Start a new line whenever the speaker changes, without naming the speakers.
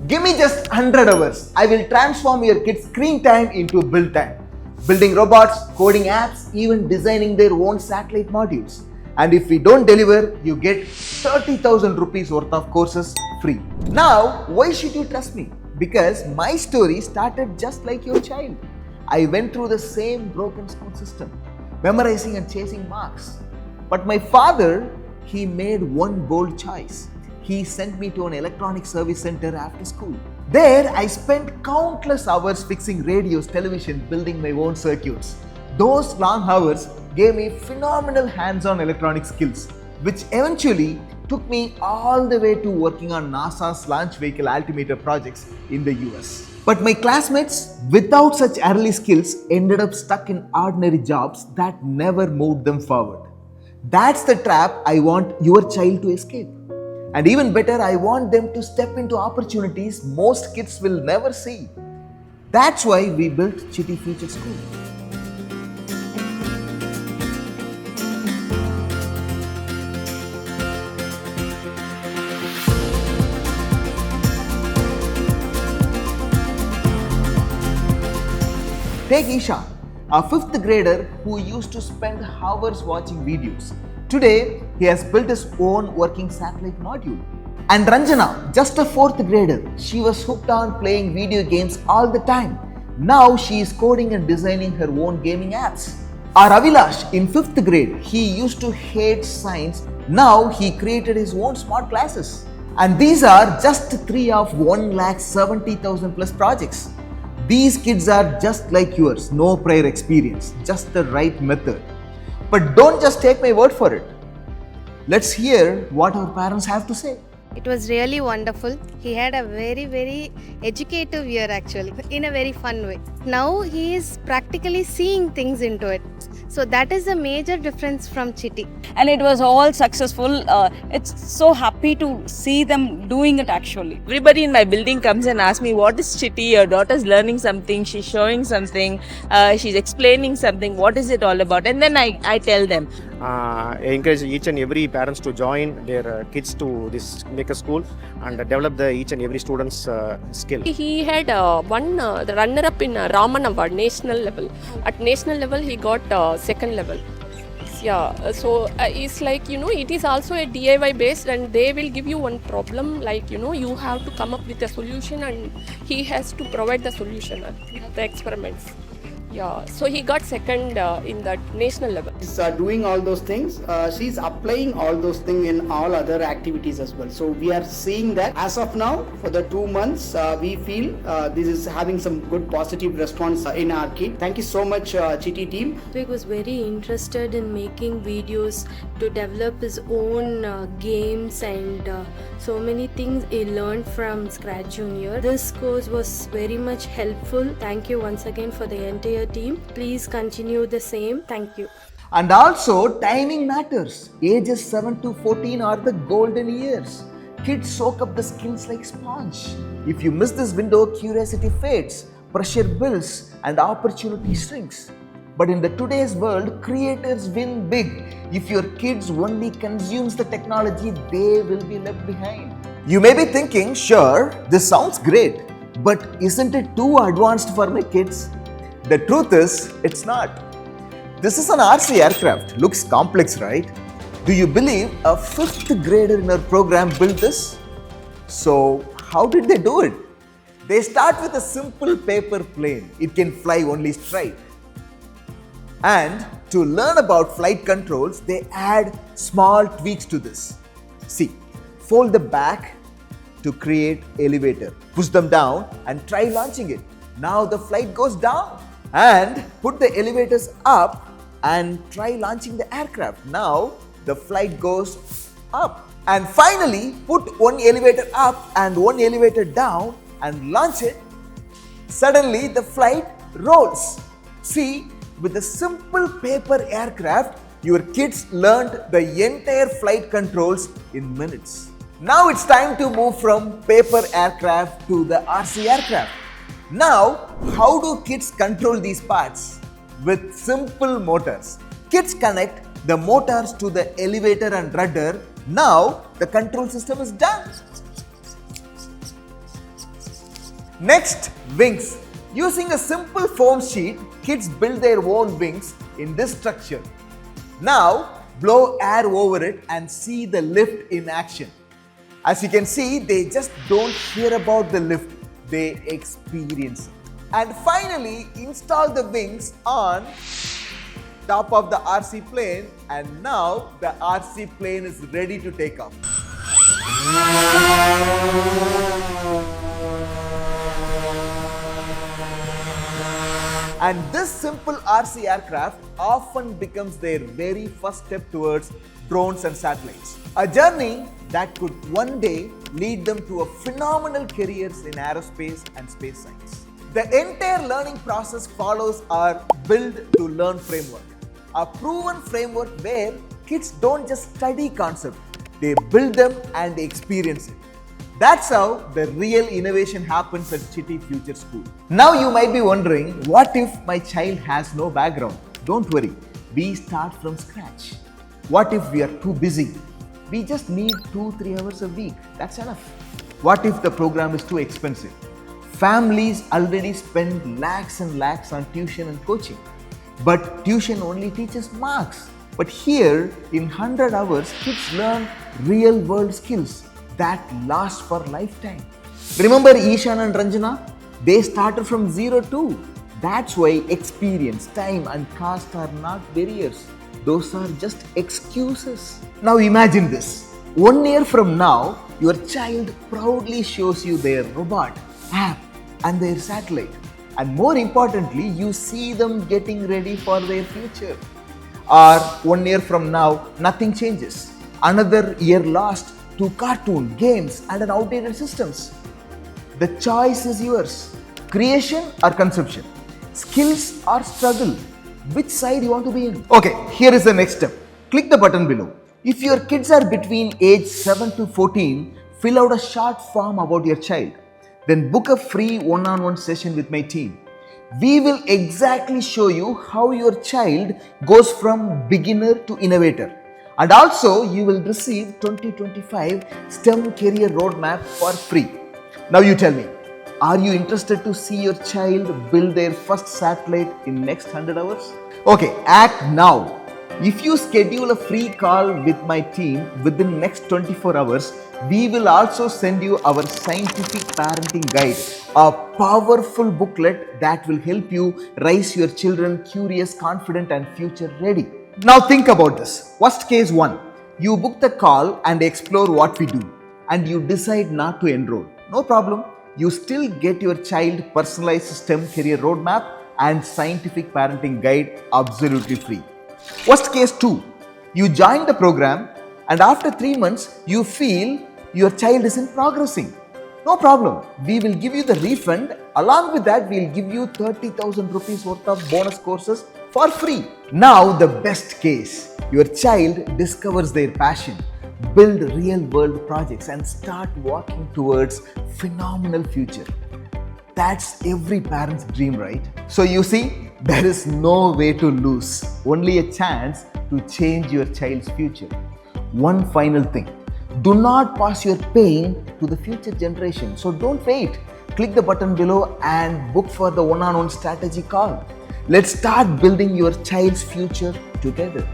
Give me just 100 hours. I will transform your kids' screen time into build time. Building robots, coding apps, even designing their own satellite modules. And if we don't deliver, you get 30,000 rupees worth of courses free. Now, why should you trust me? Because my story started just like your child. I went through the same broken school system, memorizing and chasing marks. But my father, he made one bold choice. He sent me to an electronic service center after school. There, I spent countless hours fixing radios, television, building my own circuits. Those long hours gave me phenomenal hands-on electronic skills, which eventually took me all the way to working on NASA's launch vehicle altimeter projects in the US. But my classmates, without such early skills, ended up stuck in ordinary jobs that never moved them forward. That's the trap I want your child to escape. And even better, I want them to step into opportunities most kids will never see. That's why we built Chitti Future School. Take Isha, a 5th grader who used to spend hours watching videos. Today, he has built his own working satellite module. And Ranjana, just a 4th grader, she was hooked on playing video games all the time. Now she is coding and designing her own gaming apps. Our Avilash, in 5th grade, he used to hate science. Now he created his own smart classes. And these are just 3 of 1,70,000 plus projects. These kids are just like yours, no prior experience, just the right method. But don't just take my word for it. Let's hear what our parents have to say.
It was really wonderful. He had a very educative year actually, in a very fun way. Now he is practically seeing things into it. So that is a major difference from Chitti.
And it was all successful. It's so happy to see them doing it actually.
Everybody in my building comes and asks me, what is Chitti? Your daughter's learning something, she's showing something, she's explaining something, what is it all about? And then I tell them.
I encourage each and every parents to join their kids to this maker school and develop each and every student's skill.
He had won the runner-up in Raman Award, national level. At national level, he got 2nd level. Yeah, so it's like, it is also a DIY based, and they will give you one problem, like, you have to come up with a solution and he has to provide the solution with the experiments. Yeah, so he got 2nd in that national level.
She's doing all those things. She's applying all those things in all other activities as well. So we are seeing that as of now, for the 2 months, we feel this is having some good positive response in our kid. Thank you so much, Chitti team.
Vivek was very interested in making videos to develop his own games and so many things he learned from Scratch Junior. This course was very much helpful. Thank you once again for the entire team. Please continue the same. Thank you.
And also, timing matters. Ages 7 to 14 are the golden years. Kids soak up the skills like sponge. If you miss this window, curiosity fades, pressure builds, and opportunity shrinks. But in the today's world, creators win big. If your kids only consumes the technology, they will be left behind. You may be thinking, sure, this sounds great, but isn't it too advanced for my kids? The truth is, it's not. This is an RC aircraft. Looks complex, right? Do you believe a 5th grader in our program built this? So, how did they do it? They start with a simple paper plane. It can fly only straight. And to learn about flight controls, they add small tweaks to this. See, fold the back to create elevator. Push them down and try launching it. Now the flight goes down. And put the elevators up and try launching the aircraft. Now the flight goes up. And finally, put one elevator up and one elevator down and launch it. Suddenly the flight rolls. See, with a simple paper aircraft, your kids learned the entire flight controls in minutes. Now it's time to move from paper aircraft to the RC aircraft. Now, how do kids control these parts? With simple motors. Kids connect the motors to the elevator and rudder. Now, the control system is done. Next, wings. Using a simple foam sheet, kids build their own wings in this structure. Now, blow air over it and see the lift in action. As you can see, they just don't hear about the lift, they experience it. And finally, install the wings on top of the RC plane, and now the RC plane is ready to take off. And this simple RC aircraft often becomes their very first step towards drones and satellites. A journey that could one day lead them to a phenomenal careers in aerospace and space science. The entire learning process follows our Build to Learn framework, a proven framework where kids don't just study concepts, they build them and experience it. That's how the real innovation happens at Chitti Future School. Now you might be wondering, what if my child has no background? Don't worry, we start from scratch. What if we are too busy? We just need 2-3 hours a week, that's enough. What if the program is too expensive? Families already spend lakhs and lakhs on tuition and coaching. But tuition only teaches marks. But here, in 100 hours, kids learn real world skills that last for lifetime. Remember Ishan and Ranjana? They started from zero too. That's why experience, time and cost are not barriers. Those are just excuses. Now imagine this. 1 year from now, your child proudly shows you their robot, app and their satellite. And more importantly, you see them getting ready for their future. Or 1 year from now, nothing changes. Another year lost to cartoon, games and an outdated systems. The choice is yours. Creation or consumption. Skills or struggle. Which side you want to be in? Okay, here is the next step. Click the button below. If your kids are between age 7 to 14, fill out a short form about your child. Then book a free one-on-one session with my team. We will exactly show you how your child goes from beginner to innovator. And also, you will receive 2025 STEM career roadmap for free. Now you tell me, are you interested to see your child build their first satellite in next 100 hours? Okay, act now. If you schedule a free call with my team within next 24 hours, we will also send you our scientific parenting guide, a powerful booklet that will help you raise your children curious, confident and future ready. Now think about this. Worst case 1, you book the call and explore what we do, and you decide not to enroll. No problem. You still get your child personalized STEM career roadmap and scientific parenting guide absolutely free. Worst case 2, you join the program and after 3 months you feel your child isn't progressing. No problem. We will give you the refund. Along with that, we will give you 30,000 rupees worth of bonus courses for free. Now the best case, your child discovers their passion, build real world projects and start walking towards phenomenal future. That's every parent's dream, right? So you see, there is no way to lose, only a chance to change your child's future. One final thing, do not pass your pain to the future generation. So don't wait. Click the button below and book for the one-on-one strategy call. Let's start building your child's future together.